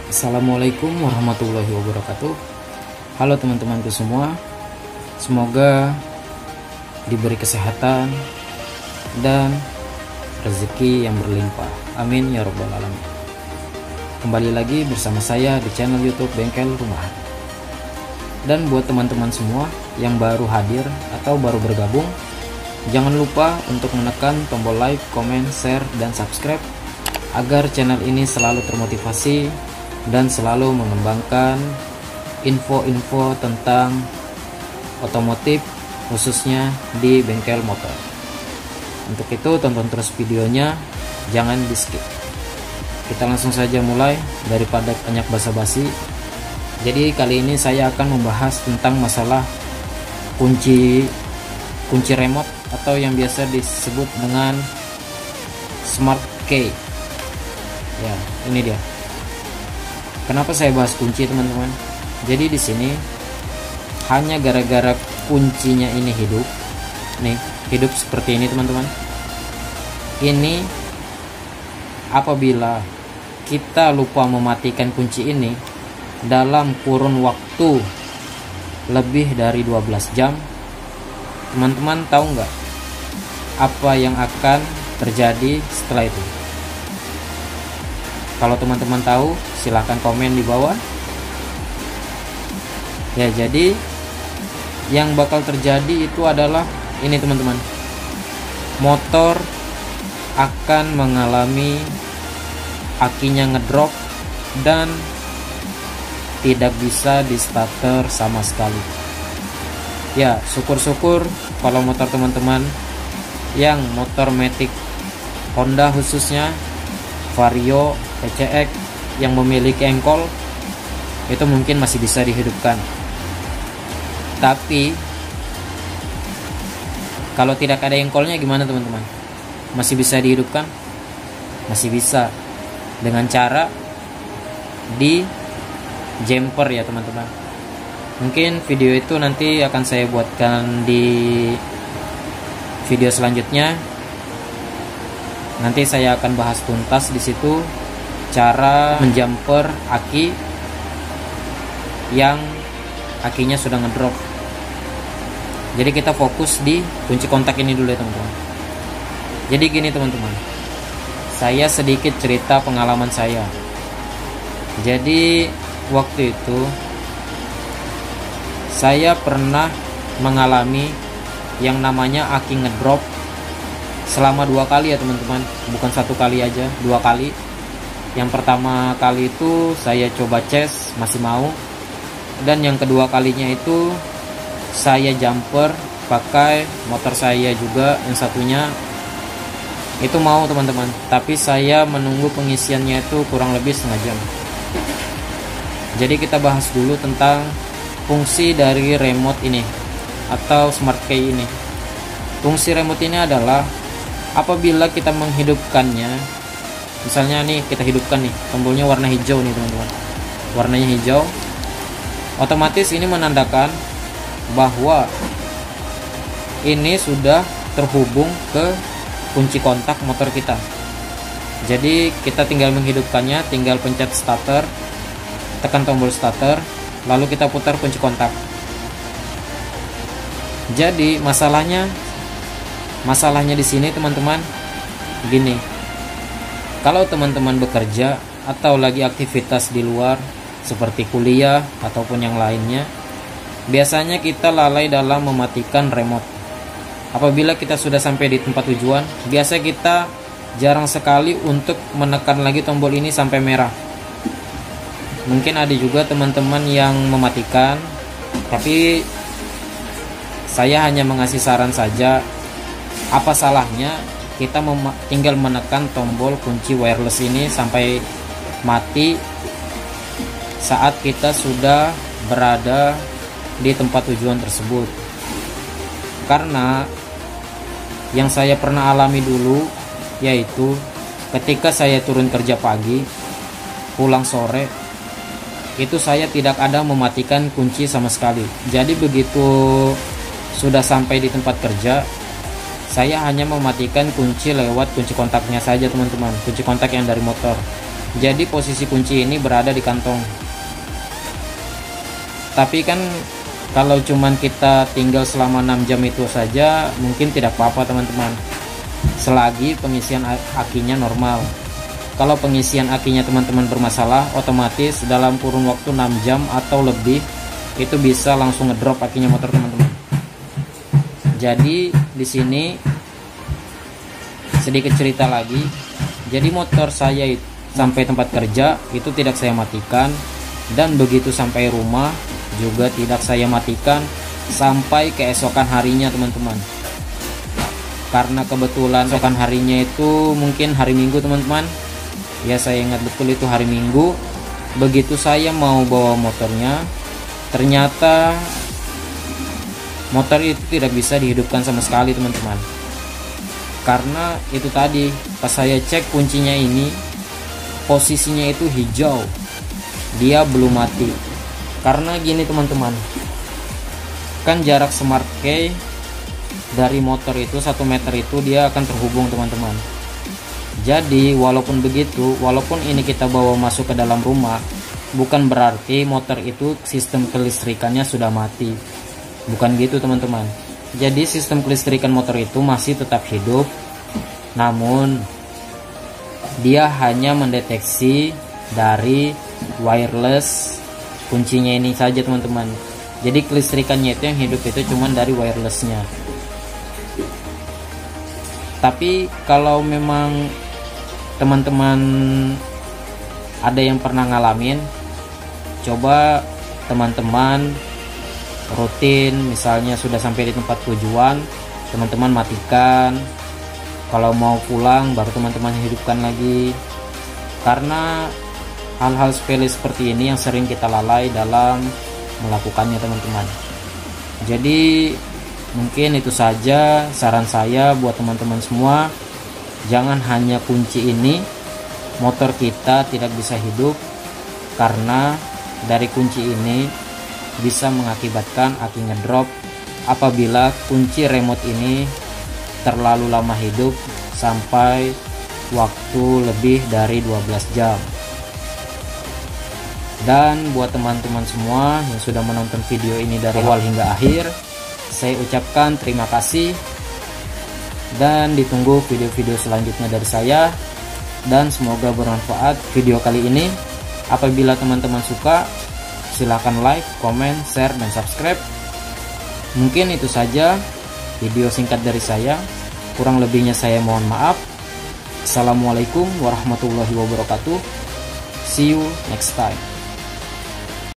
Assalamualaikum warahmatullahi wabarakatuh. Halo teman-temanku semua, semoga diberi kesehatan dan rezeki yang berlimpah, amin ya robbal alamin. Kembali lagi bersama saya di channel YouTube Bengkel Rumahan. Dan buat teman-teman semua yang baru hadir atau baru bergabung, jangan lupa untuk menekan tombol like, comment, share, dan subscribe agar channel ini selalu termotivasi dan selalu mengembangkan info-info tentang otomotif, khususnya di bengkel motor. Untuk itu tonton terus videonya, jangan di skip. Kita langsung saja mulai daripada banyak basa-basi. Jadi kali ini saya akan membahas tentang masalah kunci remote atau yang biasa disebut dengan smart key. Ya, ini dia. Kenapa saya bahas kunci, teman-teman? Jadi di sini hanya gara-gara kuncinya ini hidup. Nih, hidup seperti ini, teman-teman. Ini apabila kita lupa mematikan kunci ini dalam kurun waktu lebih dari 12 jam, teman-teman tahu nggak apa yang akan terjadi setelah itu? Kalau teman-teman tahu, silahkan komen di bawah. Ya, jadi yang bakal terjadi itu adalah ini, teman-teman. Motor akan mengalami akinya ngedrop dan tidak bisa di starter sama sekali. Ya, syukur-syukur kalau motor teman-teman yang motor Matic Honda, khususnya Vario, PCX yang memiliki engkol, itu mungkin masih bisa dihidupkan. Tapi kalau tidak ada engkolnya gimana, teman-teman? Masih bisa dihidupkan? Masih bisa, dengan cara di jumper ya, teman-teman. Mungkin video itu nanti akan saya buatkan di video selanjutnya. Nanti saya akan bahas tuntas di situ cara menjumper aki yang akinya sudah ngedrop. Jadi kita fokus di kunci kontak ini dulu ya, teman-teman. Jadi gini, teman-teman. Saya sedikit cerita pengalaman saya. Jadi waktu itu saya pernah mengalami yang namanya aki ngedrop selama 2 kali ya, teman-teman. Bukan 1 kali aja, 2 kali. Yang pertama kali itu saya coba cas, masih mau. Dan yang kedua kalinya itu saya jumper pakai motor saya juga, yang satunya itu mau, teman-teman. Tapi saya menunggu pengisiannya itu kurang lebih setengah jam. Jadi kita bahas dulu tentang fungsi dari remote ini atau smart key ini. Fungsi remote ini adalah apabila kita menghidupkannya, misalnya nih kita hidupkan nih, tombolnya warna hijau nih, teman-teman. Warnanya hijau, otomatis ini menandakan bahwa ini sudah terhubung ke kunci kontak motor kita. Jadi kita tinggal menghidupkannya, tinggal pencet starter, tekan tombol starter, lalu kita putar kunci kontak. Jadi masalahnya di sini, teman-teman, gini. Kalau teman-teman bekerja atau lagi aktivitas di luar seperti kuliah ataupun yang lainnya, biasanya kita lalai dalam mematikan remote. Apabila kita sudah sampai di tempat tujuan, biasa kita jarang sekali untuk menekan lagi tombol ini sampai merah. Mungkin ada juga teman-teman yang mematikan, tapi saya hanya mengasih saran saja. Apa salahnya kita tinggal menekan tombol kunci wireless ini sampai mati saat kita sudah berada di tempat tujuan tersebut. Karena yang saya pernah alami dulu, yaitu ketika saya turun kerja pagi, pulang sore, itu saya tidak ada mematikan kunci sama sekali. Jadi begitu sudah sampai di tempat kerja, saya hanya mematikan kunci lewat kunci kontaknya saja, teman-teman. Kunci kontak yang dari motor. Jadi posisi kunci ini berada di kantong. Tapi kan kalau cuman kita tinggal selama 6 jam itu saja mungkin tidak apa-apa teman-teman, selagi pengisian akinya normal. Kalau pengisian akinya teman-teman bermasalah, otomatis dalam kurun waktu 6 jam atau lebih itu bisa langsung ngedrop akinya motor teman-teman. Jadi di sini sedikit cerita lagi. Jadi motor saya sampai tempat kerja itu tidak saya matikan, dan begitu sampai rumah juga tidak saya matikan sampai keesokan harinya teman-teman. Karena kebetulan esokan harinya itu mungkin hari Minggu teman-teman. Ya, saya ingat betul itu hari Minggu. Begitu saya mau bawa motornya, ternyata motor itu tidak bisa dihidupkan sama sekali teman-teman. Karena itu tadi, pas saya cek kuncinya ini posisinya itu hijau, dia belum mati. Karena gini teman-teman, kan jarak smart key dari motor itu 1 meter itu dia akan terhubung teman-teman. Jadi walaupun begitu, walaupun ini kita bawa masuk ke dalam rumah, bukan berarti motor itu sistem kelistrikannya sudah mati. Bukan gitu teman-teman. Jadi sistem kelistrikan motor itu masih tetap hidup, namun dia hanya mendeteksi dari wireless kuncinya ini saja teman-teman. Jadi kelistrikannya itu yang hidup itu cuma dari wirelessnya. Tapi kalau memang teman-teman ada yang pernah ngalamin, coba teman-teman rutin, misalnya sudah sampai di tempat tujuan, teman-teman matikan. Kalau mau pulang baru teman-teman hidupkan lagi. Karena hal-hal sepele seperti ini yang sering kita lalai dalam melakukannya teman-teman. Jadi mungkin itu saja saran saya buat teman-teman semua. Jangan hanya kunci ini motor kita tidak bisa hidup, karena dari kunci ini bisa mengakibatkan aki ngedrop apabila kunci remote ini terlalu lama hidup sampai waktu lebih dari 12 jam. Dan buat teman-teman semua yang sudah menonton video ini dari awal hingga akhir, saya ucapkan terima kasih, dan ditunggu video-video selanjutnya dari saya, dan semoga bermanfaat video kali ini. Apabila teman-teman suka, silahkan like, komen, share, dan subscribe. Mungkin itu saja video singkat dari saya. Kurang lebihnya saya mohon maaf. Assalamualaikum warahmatullahi wabarakatuh. See you next time.